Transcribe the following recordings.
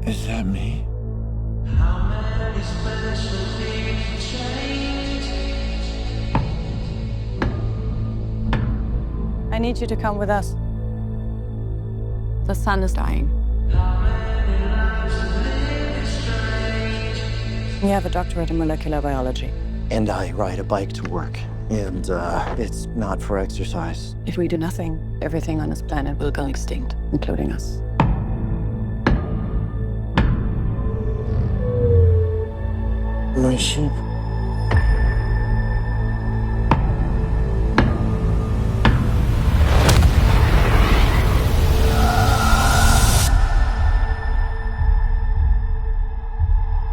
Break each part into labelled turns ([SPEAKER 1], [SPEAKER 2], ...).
[SPEAKER 1] Is that me?
[SPEAKER 2] I need you to come with us. The sun is dying. You have a doctorate in molecular biology.
[SPEAKER 1] And I ride a bike to work. And it's not for exercise.
[SPEAKER 2] If we do nothing, everything on this planet will go extinct, including us.
[SPEAKER 1] My sheep.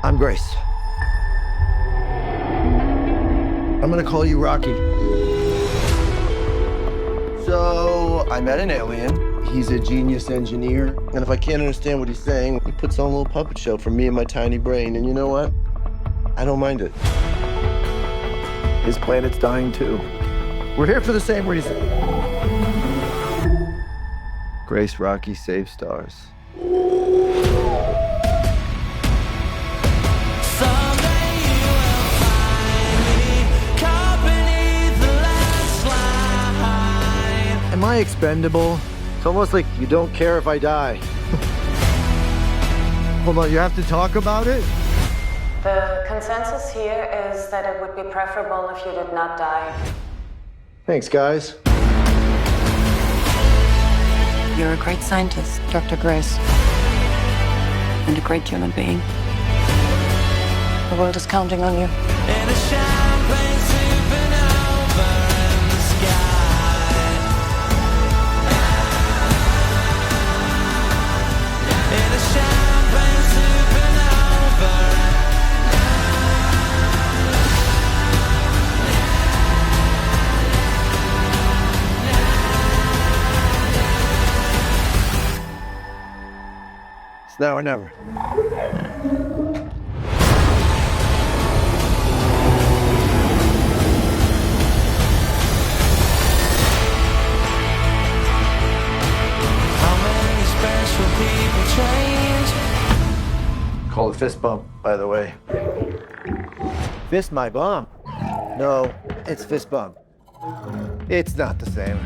[SPEAKER 1] I'm Grace. I'm gonna call you Rocky. So, I met an alien. He's a genius engineer. And if I can't understand what he's saying, he puts on a little puppet show for me and my tiny brain. And you know what? I don't mind it. His planet's dying too. We're here for the same reason. Grace, Rocky, save stars. Am I expendable? It's almost like you don't care if I die. Hold on, you have to talk about it?
[SPEAKER 2] The consensus here is that it would be preferable if you did not die.
[SPEAKER 1] Thanks, guys.
[SPEAKER 2] You're a great scientist, Dr. Grace. And a great human being. The world is counting on you.
[SPEAKER 3] In a champagne supernova in the sky. In a champagne supernova.
[SPEAKER 1] It's now or never. Call it fist bump, by the way. Fist my bump? No, it's fist bump. It's not the same.